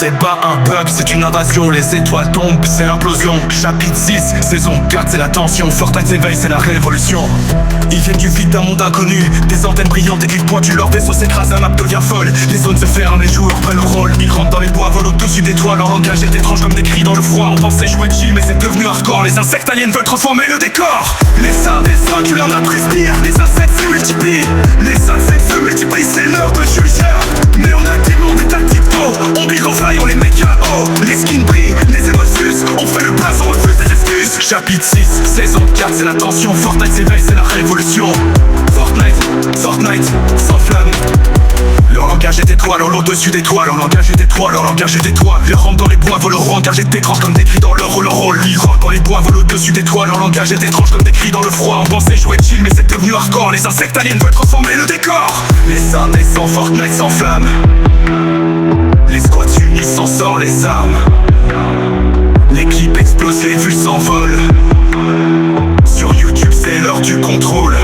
c'est pas un bug, c'est une invasion. Les étoiles tombent, c'est l'implosion. Chapitre 6, saison 4, c'est la tension. Fortnite s'éveille, c'est la révolution. Ils viennent du vide d'un monde inconnu. Des antennes brillantes, des clics pointus. Leur vaisseau s'écrase, la map devient folle. Les zones se ferment, les joueurs prennent le rôle. Ils rentrent dans les bois, volent au-dessus des toits. Leur langage est étrange comme des cris dans le froid. On pensait jouer chill, mais c'est devenu hardcore. Les insectes aliens veulent transformer le décor. Les seins des uns, tu leur as respire. Les insectes se multiplient. Les insectes se multiplient, c'est l'heure de juger. Mais on a des mondes, des tactiques pro. On build, on fly, on les met KO. Les skins brillent, les émotions. On fait le pas, on refuse des excuses. Chapitre 6, saison 4, c'est la tension. Fortnite s'éveille, c'est la révolution. Fortnite, sans flamme. Leur langage est étoile, on au-dessus des toits. Leur langage est étoile, leur langage est étoile. Ils rentrent dans les bois, volent au langage est étrange comme des cris dans leur rôle. Ils rentrent dans les bois, volent au-dessus des toits. Leur langage est étrange comme des cris dans le froid. On pensait jouer chill, mais c'est devenu hardcore. Les insectes aliens veulent transformer le décor. Les seins naissants, Fortnite sans flamme. Les squads unis s'en sortent les armes. L'équipe explose, les vues s'envolent. Sur YouTube, c'est l'heure du contrôle.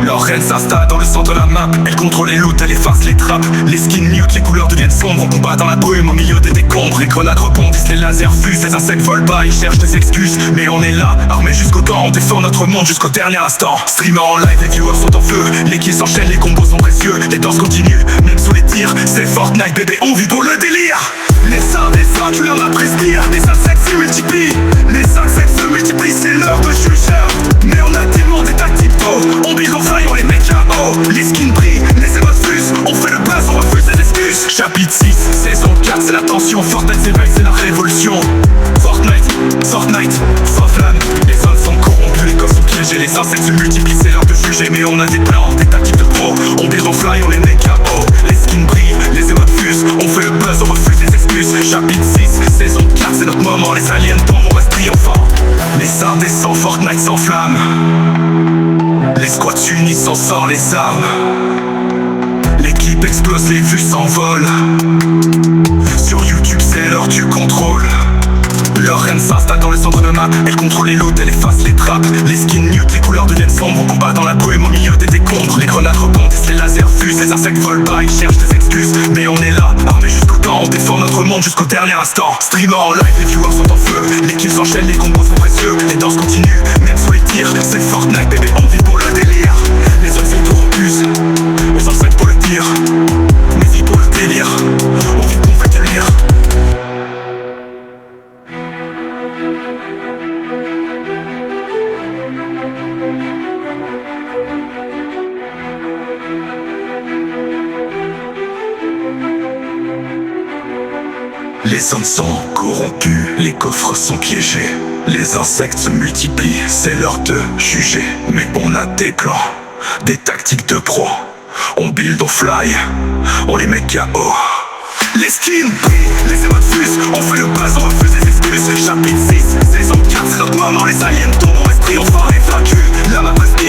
Leur reine s'installe dans le centre de la map. Elle contrôle les loots, elle efface les trappes. Les skins mute, les couleurs deviennent sombres. On combat dans la brume, au milieu des décombres. Les grenades rebondissent, les lasers fusent. Les insectes volent bas, ils cherchent des excuses. Mais on est là, armés jusqu'au dents. On défend notre monde jusqu'au dernier instant. Streamer en live, les viewers sont en feu. Les kills s'enchaînent, les combos sont précieux. Les danses continuent, même sous les tirs. C'est Fortnite, bébé, on vit pour le délire. Les seins des seins, tu leur as respire. Les insectes se multiplient. Les insectes se multiplient, c'est l'heure de juger. Mais on a des mondes, des tactiques pro. On build, on fly, on les met KO. Les skins brillent, les émotions fusent. On fait le buzz, on refuse des excuses. Chapitre 6, saison 4, c'est la tension. Fortnite s'éveille, c'est la révolution. Fortnite, sans flamme. Les zones sont corrompues, les coffres sont piégés. Les insectes se multiplient, c'est l'heure de juger. Mais on a des plans, des tactiques de pro. On build, on fly, on les met KO. Les skins brillent, les émotions fusent. On fait le buzz, on refuse des excuses. Chapitre 6, saison 4, c'est notre moment. Les aliens tombent, on reste triomphant. Les seins descendent, Fortnite sans flamme. Les squads unis s'en sortent les armes. L'équipe explose, les vues s'envolent. Sur YouTube, c'est l'heure du contrôle. Leur reine s'installe dans le centre de map. Elle contrôle les loots, elle efface les trappes. Les skins mute, les couleurs deviennent sombres. On combat dans la brume, au milieu des décombres. Les grenades rebondissent, les lasers fusent. Les insectes volent bas, ils cherchent des excuses. Mais on est là, armés jusqu'au temps. On défend notre monde jusqu'au dernier instant. Streamer en live, les viewers sont en feu. Les kills s'enchaînent, les combos sont précieux. Les danses continuent, même sous les tirs. C'est Fortnite, bébé, on vit pour le délire. Les zones sont tout refusent. Les insectes pour le tir. Mais vit pour le délire. On vit pour le délire. Les zones sont corrompues, les coffres sont piégés. Les insectes se multiplient, c'est l'heure de juger. Mais on a des plans, des tactiques de pro. On build, on fly, on les met KO. Les skins brillent, les émotions fusent. On fait le buzz, on refuse des excuses. Chapitre 6, saison 4, c'est notre moment. Les aliens tombent, on reste triomphant et vaincu. La map respire.